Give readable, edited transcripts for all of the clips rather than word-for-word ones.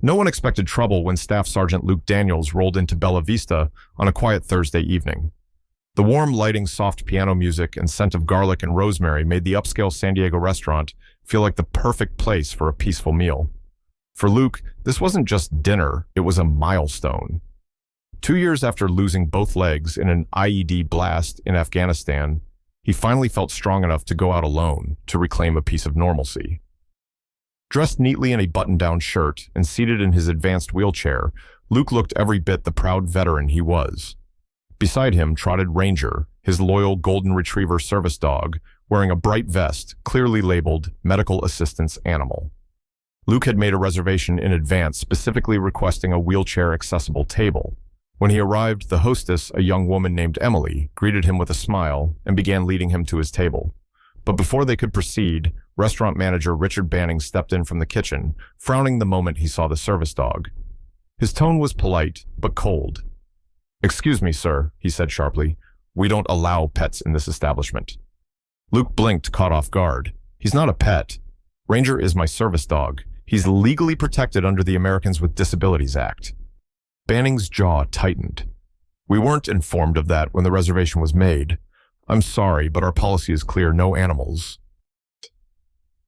No one expected trouble when Staff Sergeant Luke Daniels rolled into Bella Vista on a quiet Thursday evening. The warm lighting, soft piano music, and scent of garlic and rosemary made the upscale San Diego restaurant feel like the perfect place for a peaceful meal. For Luke, this wasn't just dinner, it was a milestone. 2 years after losing both legs in an IED blast in Afghanistan, he finally felt strong enough to go out alone to reclaim a piece of normalcy. Dressed neatly in a button-down shirt and seated in his advanced wheelchair, Luke looked every bit the proud veteran he was. Beside him trotted Ranger, his loyal golden retriever service dog, wearing a bright vest clearly labeled Medical Assistance Animal. Luke had made a reservation in advance, specifically requesting a wheelchair-accessible table. When he arrived, the hostess, a young woman named Emily, greeted him with a smile and began leading him to his table. But before they could proceed, restaurant manager Richard Banning stepped in from the kitchen, frowning the moment he saw the service dog. His tone was polite, but cold. "Excuse me, sir," he said sharply. "We don't allow pets in this establishment." Luke blinked, caught off guard. "He's not a pet. Ranger is my service dog. He's legally protected under the Americans with Disabilities Act." Banning's jaw tightened. "We weren't informed of that when the reservation was made. I'm sorry, but our policy is clear: no animals."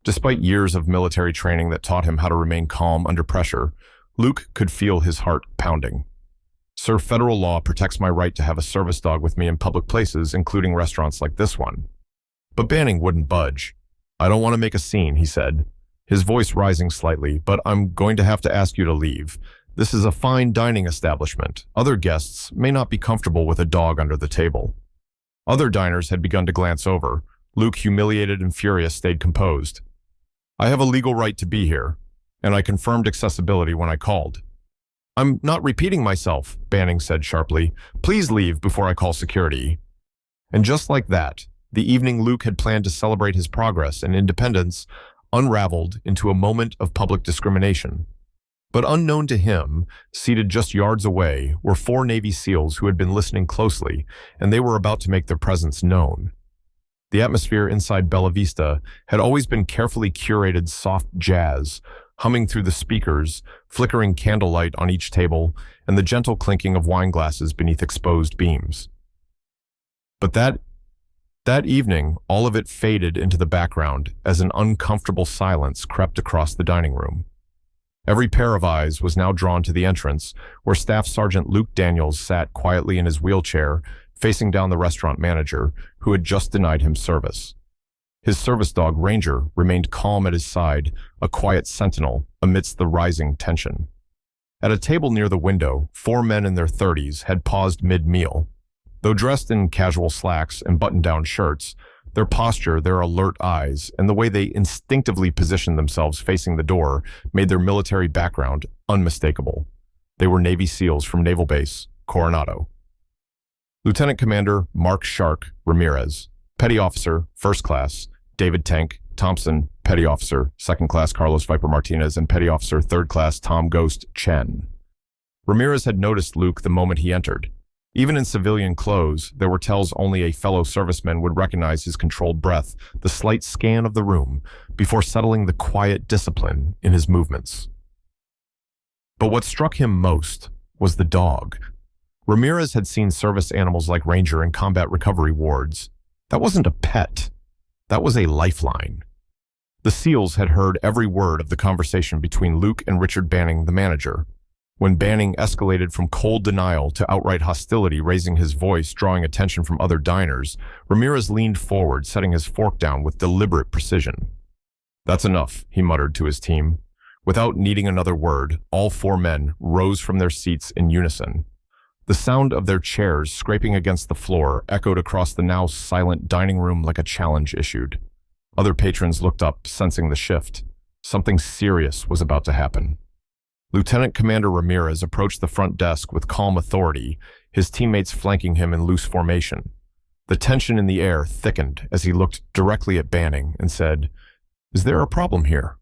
Despite years of military training that taught him how to remain calm under pressure, Luke could feel his heart pounding. "Sir, federal law protects my right to have a service dog with me in public places, including restaurants like this one." But Banning wouldn't budge. "I don't want to make a scene," he said, his voice rising slightly, "but I'm going to have to ask you to leave. This is a fine dining establishment. Other guests may not be comfortable with a dog under the table." Other diners had begun to glance over. Luke, humiliated and furious, stayed composed. "I have a legal right to be here, and I confirmed accessibility when I called." "I'm not repeating myself," Banning said sharply. "Please leave before I call security." And just like that, the evening Luke had planned to celebrate his progress and independence unraveled into a moment of public discrimination. But unknown to him, seated just yards away, were 4 Navy SEALs who had been listening closely, and they were about to make their presence known. The atmosphere inside Bella Vista had always been carefully curated soft jazz, humming through the speakers, flickering candlelight on each table, and the gentle clinking of wine glasses beneath exposed beams. But that evening, all of it faded into the background as an uncomfortable silence crept across the dining room. Every pair of eyes was now drawn to the entrance, where Staff Sergeant Luke Daniels sat quietly in his wheelchair, facing down the restaurant manager, who had just denied him service. His service dog, Ranger, remained calm at his side, a quiet sentinel amidst the rising tension. At a table near the window, 4 men in their 30s had paused mid-meal. Though dressed in casual slacks and button-down shirts, their posture, their alert eyes, and the way they instinctively positioned themselves facing the door made their military background unmistakable. They were Navy SEALs from Naval Base Coronado. Lieutenant Commander Mark Shark Ramirez, Petty Officer, First Class, David Tank Thompson, Petty Officer, Second Class Carlos Viper Martinez, and Petty Officer, Third Class Tom Ghost Chen. Ramirez had noticed Luke the moment he entered. Even in civilian clothes, there were tells only a fellow serviceman would recognize: his controlled breath, the slight scan of the room, before settling the quiet discipline in his movements. But what struck him most was the dog. Ramirez had seen service animals like Ranger in combat recovery wards. That wasn't a pet. That was a lifeline. The SEALs had heard every word of the conversation between Luke and Richard Banning, the manager. When Banning escalated from cold denial to outright hostility, raising his voice, drawing attention from other diners, Ramirez leaned forward, setting his fork down with deliberate precision. "That's enough," he muttered to his team. Without needing another word, all 4 men rose from their seats in unison. The sound of their chairs scraping against the floor echoed across the now silent dining room like a challenge issued. Other patrons looked up, sensing the shift. Something serious was about to happen. Lieutenant Commander Ramirez approached the front desk with calm authority, his teammates flanking him in loose formation. The tension in the air thickened as he looked directly at Banning and said, "Is there a problem here?"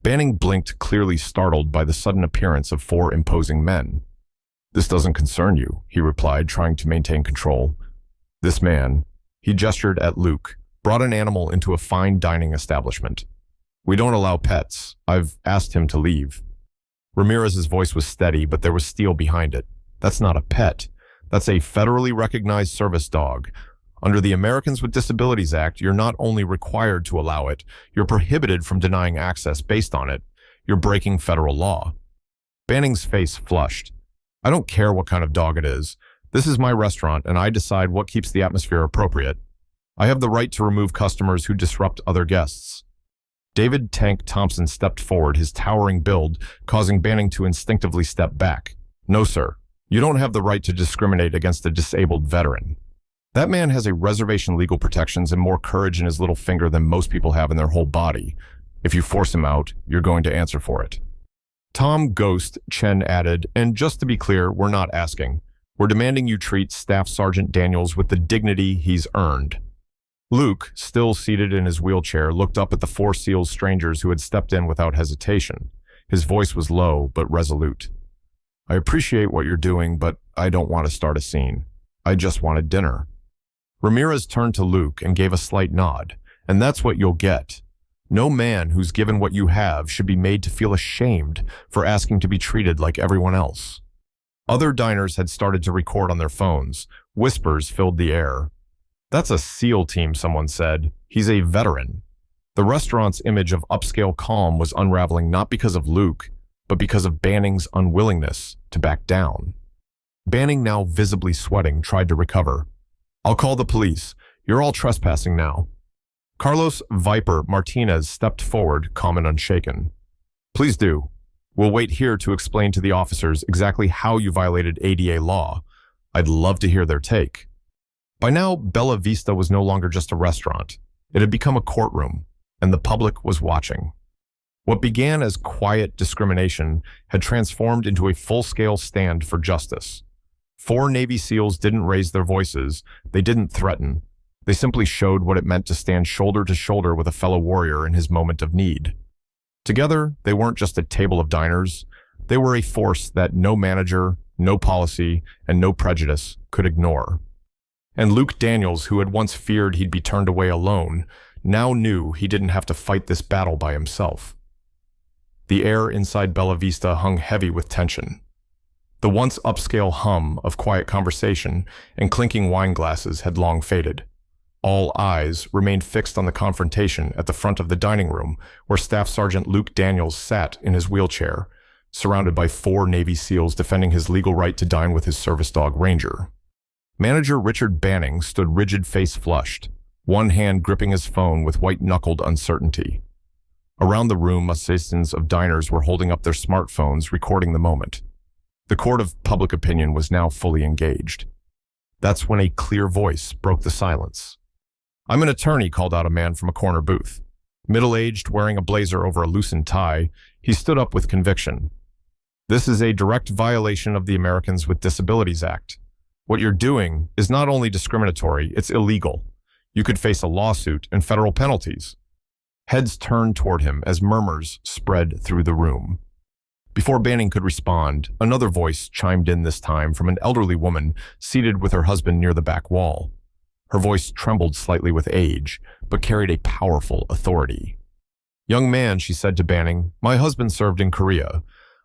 Banning blinked, clearly startled by the sudden appearance of 4 imposing men. "This doesn't concern you," he replied, trying to maintain control. "This man," he gestured at Luke, "brought an animal into a fine dining establishment. We don't allow pets. I've asked him to leave." Ramirez's voice was steady, but there was steel behind it. That's not a pet. That's a federally recognized service dog. Under the Americans with Disabilities Act, you're not only required to allow it, you're prohibited from denying access based on it. You're breaking federal law. Banning's face flushed. I don't care what kind of dog it is. This is my restaurant, and I decide what keeps the atmosphere appropriate. I have the right to remove customers who disrupt other guests. David Tank Thompson stepped forward, his towering build causing Banning to instinctively step back. No, sir. You don't have the right to discriminate against a disabled veteran. That man has a reservation legal protections and more courage in his little finger than most people have in their whole body. If you force him out, you're going to answer for it. Tom Ghost, Chen added, and just to be clear, we're not asking. We're demanding you treat Staff Sergeant Daniels with the dignity he's earned. Luke, still seated in his wheelchair, looked up at the four SEALs strangers who had stepped in without hesitation. His voice was low but resolute. I appreciate what you're doing, but I don't want to start a scene. I just wanted dinner. Ramirez turned to Luke and gave a slight nod, and that's what you'll get. No man who's given what you have should be made to feel ashamed for asking to be treated like everyone else. Other diners had started to record on their phones. Whispers filled the air. That's a SEAL team, someone said. He's a veteran. The restaurant's image of upscale calm was unraveling not because of Luke, but because of Banning's unwillingness to back down. Banning, now visibly sweating, tried to recover. I'll call the police. You're all trespassing now. Carlos Viper Martinez stepped forward, calm and unshaken. Please do. We'll wait here to explain to the officers exactly how you violated ADA law. I'd love to hear their take. By now, Bella Vista was no longer just a restaurant. It had become a courtroom, and the public was watching. What began as quiet discrimination had transformed into a full-scale stand for justice. 4 Navy SEALs didn't raise their voices. They didn't threaten. They simply showed what it meant to stand shoulder to shoulder with a fellow warrior in his moment of need. Together, they weren't just a table of diners. They were a force that no manager, no policy, and no prejudice could ignore. And Luke Daniels, who had once feared he'd be turned away alone, now knew he didn't have to fight this battle by himself. The air inside Bella Vista hung heavy with tension. The once upscale hum of quiet conversation and clinking wine glasses had long faded. All eyes remained fixed on the confrontation at the front of the dining room, where Staff Sergeant Luke Daniels sat in his wheelchair, surrounded by 4 Navy SEALs defending his legal right to dine with his service dog Ranger. Manager Richard Banning stood rigid, face flushed, one hand gripping his phone with white-knuckled uncertainty. Around the room, assistants of diners were holding up their smartphones, recording the moment. The court of public opinion was now fully engaged. That's when a clear voice broke the silence. I'm an attorney, called out a man from a corner booth. Middle-aged, wearing a blazer over a loosened tie, he stood up with conviction. This is a direct violation of the Americans with Disabilities Act. What you're doing is not only discriminatory, it's illegal. You could face a lawsuit and federal penalties. Heads turned toward him as murmurs spread through the room. Before Banning could respond, another voice chimed in, this time from an elderly woman seated with her husband near the back wall. Her voice trembled slightly with age, but carried a powerful authority. Young man, she said to Banning, my husband served in Korea.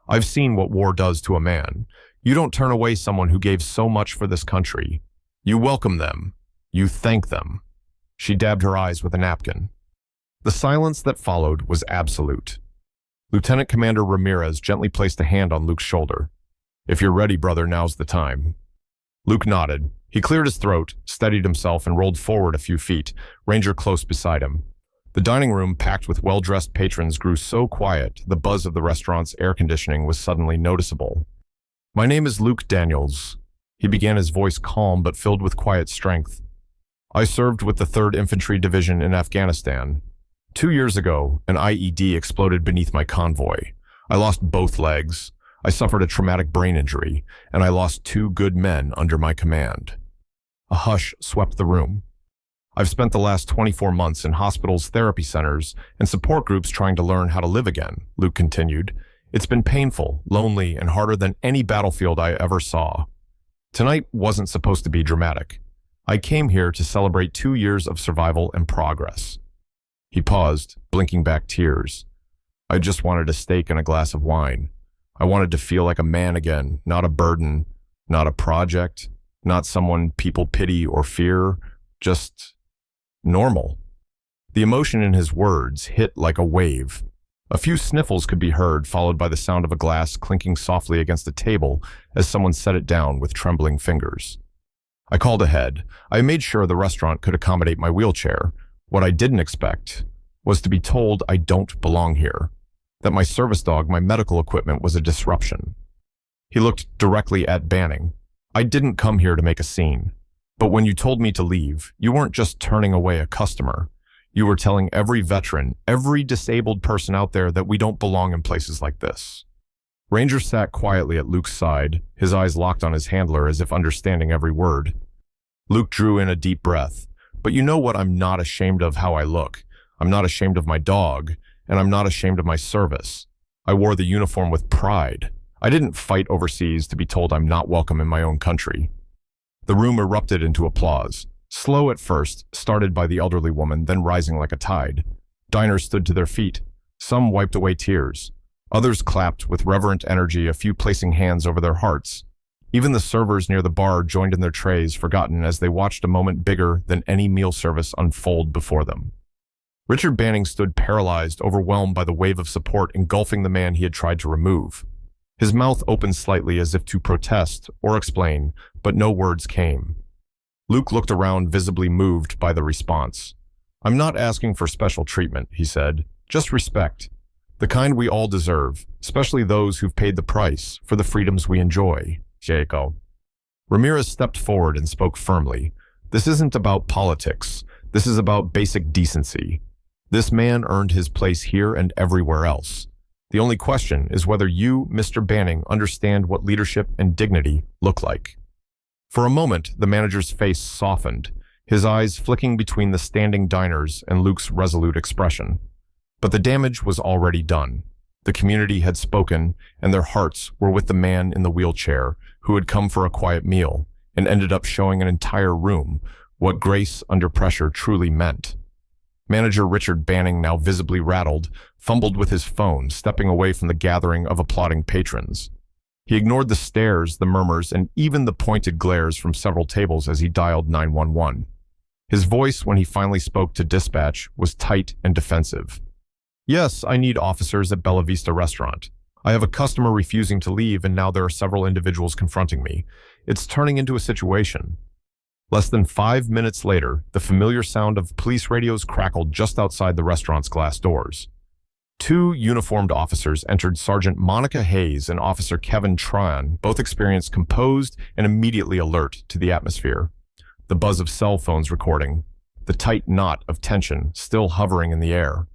I've seen what war does to a man. You don't turn away someone who gave so much for this country. You welcome them. You thank them. She dabbed her eyes with a napkin. The silence that followed was absolute. Lieutenant Commander Ramirez gently placed a hand on Luke's shoulder. If you're ready, brother, now's the time. Luke nodded. He cleared his throat, steadied himself, and rolled forward a few feet, Ranger close beside him. The dining room, packed with well-dressed patrons, grew so quiet, the buzz of the restaurant's air conditioning was suddenly noticeable. My name is Luke Daniels. He began, his voice calm but filled with quiet strength. I served with the 3rd Infantry Division in Afghanistan. 2 years ago, an IED exploded beneath my convoy. I lost both legs. I suffered a traumatic brain injury, and I lost 2 good men under my command. A hush swept the room. I've spent the last 24 months in hospitals, therapy centers, and support groups trying to learn how to live again, Luke continued. It's been painful, lonely, and harder than any battlefield I ever saw. Tonight wasn't supposed to be dramatic. I came here to celebrate 2 years of survival and progress. He paused, blinking back tears. I just wanted a steak and a glass of wine. I wanted to feel like a man again, not a burden, not a project, not someone people pity or fear, just normal. The emotion in his words hit like a wave. A few sniffles could be heard, followed by the sound of a glass clinking softly against a table as someone set it down with trembling fingers. I called ahead. I made sure the restaurant could accommodate my wheelchair. What I didn't expect was to be told I don't belong here, that my service dog, my medical equipment, was a disruption. He looked directly at Banning. I didn't come here to make a scene. But when you told me to leave, you weren't just turning away a customer. You were telling every veteran, every disabled person out there that we don't belong in places like this. Ranger sat quietly at Luke's side, his eyes locked on his handler as if understanding every word. Luke drew in a deep breath. But you know what? I'm not ashamed of how I look. I'm not ashamed of my dog, and I'm not ashamed of my service. I wore the uniform with pride. I didn't fight overseas to be told I'm not welcome in my own country. The room erupted into applause. Slow at first, started by the elderly woman, then rising like a tide. Diners stood to their feet. Some wiped away tears. Others clapped with reverent energy, a few placing hands over their hearts. Even the servers near the bar joined in their trays, forgotten as they watched a moment bigger than any meal service unfold before them. Richard Banning stood paralyzed, overwhelmed by the wave of support engulfing the man he had tried to remove. His mouth opened slightly as if to protest or explain, but no words came. Luke looked around, visibly moved by the response. I'm not asking for special treatment, he said. Just respect. The kind we all deserve, especially those who've paid the price for the freedoms we enjoy. Jacob. Ramirez stepped forward and spoke firmly. This isn't about politics. This is about basic decency. This man earned his place here and everywhere else. The only question is whether you, Mr. Banning, understand what leadership and dignity look like. For a moment, the manager's face softened, his eyes flicking between the standing diners and Luke's resolute expression. But the damage was already done. The community had spoken, and their hearts were with the man in the wheelchair who had come for a quiet meal and ended up showing an entire room what grace under pressure truly meant. Manager Richard Banning, now visibly rattled, fumbled with his phone, stepping away from the gathering of applauding patrons. He ignored the stares, the murmurs, and even the pointed glares from several tables as he dialed 911. His voice, when he finally spoke to dispatch, was tight and defensive. Yes, I need officers at Bella Vista restaurant. I have a customer refusing to leave, and now there are several individuals confronting me. It's turning into a situation. Less than 5 minutes later, the familiar sound of police radios crackled just outside the restaurant's glass doors. 2 uniformed officers entered. Sergeant Monica Hayes and Officer Kevin Tryon both experienced composed and immediately alert to the atmosphere. The buzz of cell phones recording, the tight knot of tension still hovering in the air.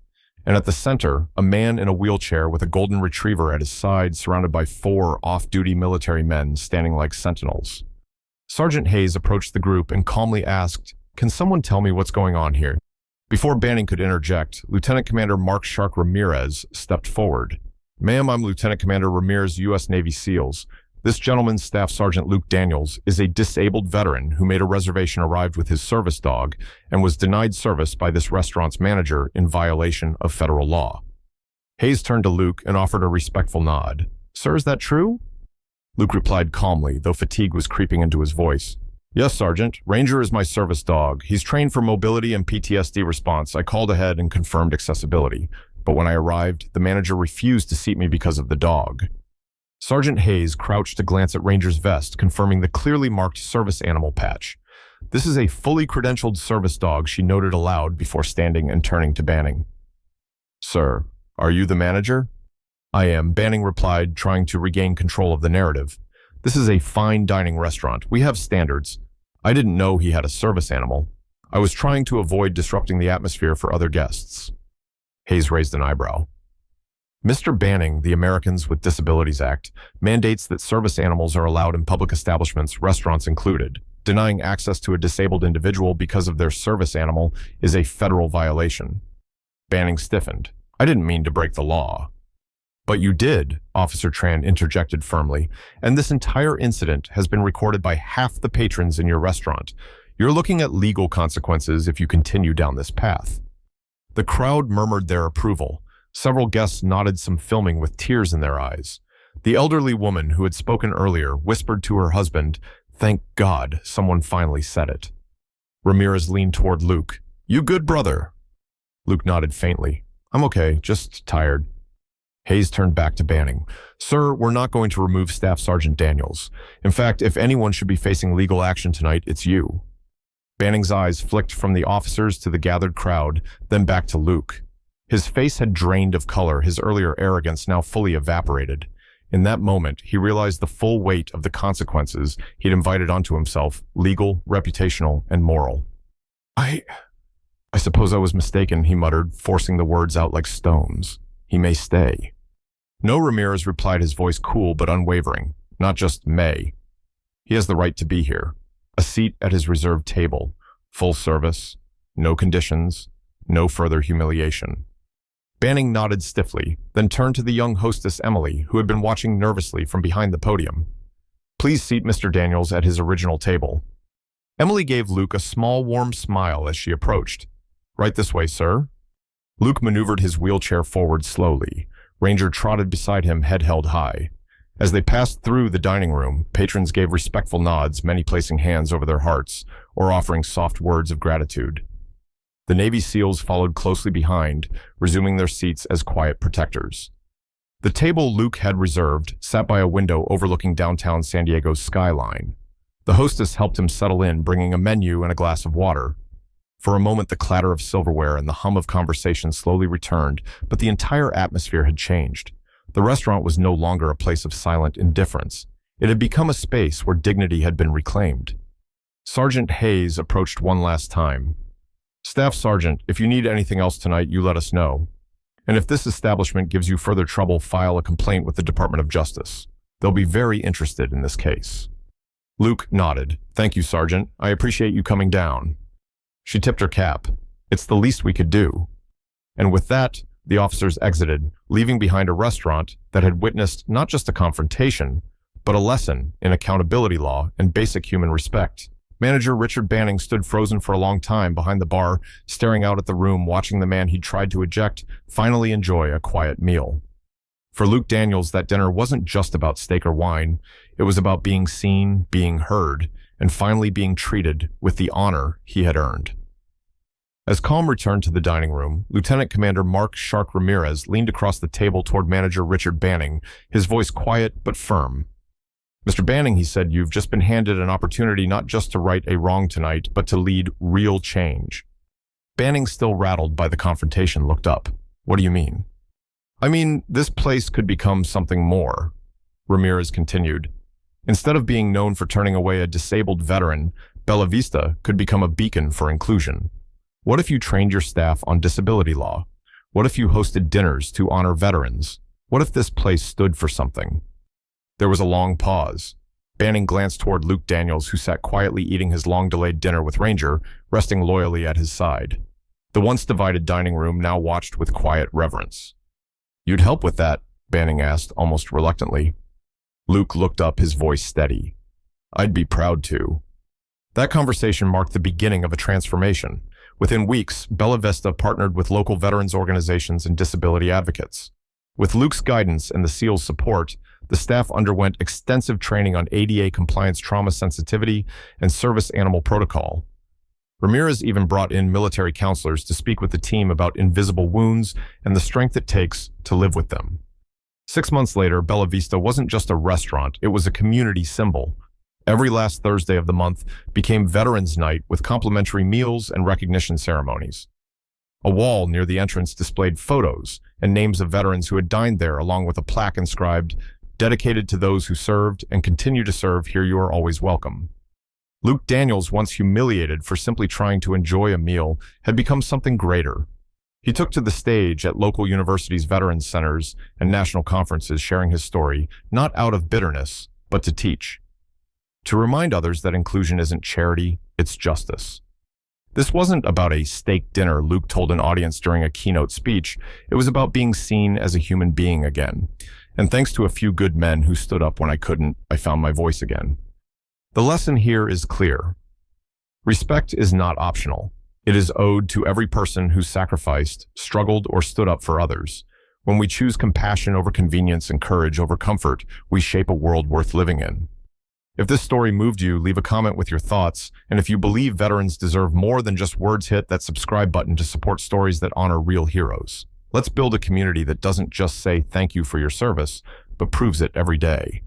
And at the center, a man in a wheelchair with a golden retriever at his side, surrounded by 4 off-duty military men standing like sentinels. Sergeant Hayes approached the group and calmly asked, "Can someone tell me what's going on here?" Before Banning could interject, Lieutenant Commander Mark Shark Ramirez stepped forward. "Ma'am, I'm Lieutenant Commander Ramirez, U.S. Navy SEALs. This gentleman, Staff Sergeant Luke Daniels, is a disabled veteran who made a reservation, arrived with his service dog, and was denied service by this restaurant's manager in violation of federal law." Hayes turned to Luke and offered a respectful nod. "Sir, is that true?" Luke replied calmly, though fatigue was creeping into his voice. "Yes, Sergeant. Ranger is my service dog. He's trained for mobility and PTSD response. I called ahead and confirmed accessibility. But when I arrived, the manager refused to seat me because of the dog." Sergeant Hayes crouched to glance at Ranger's vest, confirming the clearly marked service animal patch. "This is a fully credentialed service dog," she noted aloud before standing and turning to Banning. "Sir, are you the manager?" "I am," Banning replied, trying to regain control of the narrative. "This is a fine dining restaurant. We have standards. I didn't know he had a service animal. I was trying to avoid disrupting the atmosphere for other guests." Hayes raised an eyebrow. "Mr. Banning, the Americans with Disabilities Act, mandates that service animals are allowed in public establishments, restaurants included. Denying access to a disabled individual because of their service animal is a federal violation." Banning stiffened. "I didn't mean to break the law." "But you did," Officer Tran interjected firmly, "and this entire incident has been recorded by half the patrons in your restaurant. You're looking at legal consequences if you continue down this path." The crowd murmured their approval. Several guests nodded, some filming with tears in their eyes. The elderly woman who had spoken earlier whispered to her husband, "Thank God, someone finally said it." Ramirez leaned toward Luke. "You good, brother?" Luke nodded faintly. "I'm okay, just tired." Hayes turned back to Banning. "Sir, we're not going to remove Staff Sergeant Daniels. In fact, if anyone should be facing legal action tonight, it's you." Banning's eyes flicked from the officers to the gathered crowd, then back to Luke. His face had drained of color, his earlier arrogance now fully evaporated. In that moment, he realized the full weight of the consequences he'd invited onto himself, legal, reputational, and moral. I suppose I was mistaken," he muttered, forcing the words out like stones. "He may stay." "No," Ramirez replied, his voice cool but unwavering. "Not just may. He has the right to be here. A seat at his reserved table. Full service. No conditions. No further humiliation." Banning nodded stiffly, then turned to the young hostess Emily, who had been watching nervously from behind the podium. "Please seat Mr. Daniels at his original table." Emily gave Luke a small, warm smile as she approached. "Right this way, sir." Luke maneuvered his wheelchair forward slowly. Ranger trotted beside him, head held high. As they passed through the dining room, patrons gave respectful nods, many placing hands over their hearts or offering soft words of gratitude. The Navy SEALs followed closely behind, resuming their seats as quiet protectors. The table Luke had reserved sat by a window overlooking downtown San Diego's skyline. The hostess helped him settle in, bringing a menu and a glass of water. For a moment, the clatter of silverware and the hum of conversation slowly returned, but the entire atmosphere had changed. The restaurant was no longer a place of silent indifference. It had become a space where dignity had been reclaimed. Sergeant Hayes approached one last time. "Staff Sergeant, if you need anything else tonight, you let us know. And if this establishment gives you further trouble, file a complaint with the Department of Justice. They'll be very interested in this case." Luke nodded. "Thank you, Sergeant. I appreciate you coming down." She tipped her cap. "It's the least we could do." And with that, the officers exited, leaving behind a restaurant that had witnessed not just a confrontation, but a lesson in accountability law and basic human respect. Manager Richard Banning stood frozen for a long time behind the bar, staring out at the room, watching the man he'd tried to eject finally enjoy a quiet meal. For Luke Daniels, that dinner wasn't just about steak or wine. It was about being seen, being heard, and finally being treated with the honor he had earned. As calm returned to the dining room, Lieutenant Commander Mark "Shark" Ramirez leaned across the table toward Manager Richard Banning, his voice quiet but firm. "Mr. Banning," he said, "you've just been handed an opportunity not just to right a wrong tonight, but to lead real change." Banning, still rattled by the confrontation, looked up. "What do you mean?" "I mean, this place could become something more," Ramirez continued. "Instead of being known for turning away a disabled veteran, Bella Vista could become a beacon for inclusion. What if you trained your staff on disability law? What if you hosted dinners to honor veterans? What if this place stood for something?" There was a long pause. Banning glanced toward Luke Daniels, who sat quietly eating his long-delayed dinner with Ranger, resting loyally at his side. The once divided dining room now watched with quiet reverence. "You'd help with that?" Banning asked, almost reluctantly. Luke looked up, his voice steady. "I'd be proud to." That conversation marked the beginning of a transformation. Within weeks, Bella Vista partnered with local veterans organizations and disability advocates. With Luke's guidance and the SEALs' support, the staff underwent extensive training on ADA compliance, trauma sensitivity, and service animal protocol. Ramirez even brought in military counselors to speak with the team about invisible wounds and the strength it takes to live with them. 6 months later, Bella Vista wasn't just a restaurant, it was a community symbol. Every last Thursday of the month became Veterans Night with complimentary meals and recognition ceremonies. A wall near the entrance displayed photos and names of veterans who had dined there, along with a plaque inscribed, "Dedicated to those who served and continue to serve, here you are always welcome." Luke Daniels, once humiliated for simply trying to enjoy a meal, had become something greater. He took to the stage at local universities' veterans centers and national conferences, sharing his story, not out of bitterness, but to teach. To remind others that inclusion isn't charity, it's justice. This wasn't about a steak dinner, Luke told an audience during a keynote speech. It was about being seen as a human being again. And thanks to a few good men who stood up when I couldn't, I found my voice again. The lesson here is clear. Respect is not optional. It is owed to every person who sacrificed, struggled, or stood up for others. When we choose compassion over convenience and courage over comfort, we shape a world worth living in. If this story moved you, leave a comment with your thoughts, and if you believe veterans deserve more than just words, hit that subscribe button to support stories that honor real heroes. Let's build a community that doesn't just say thank you for your service, but proves it every day.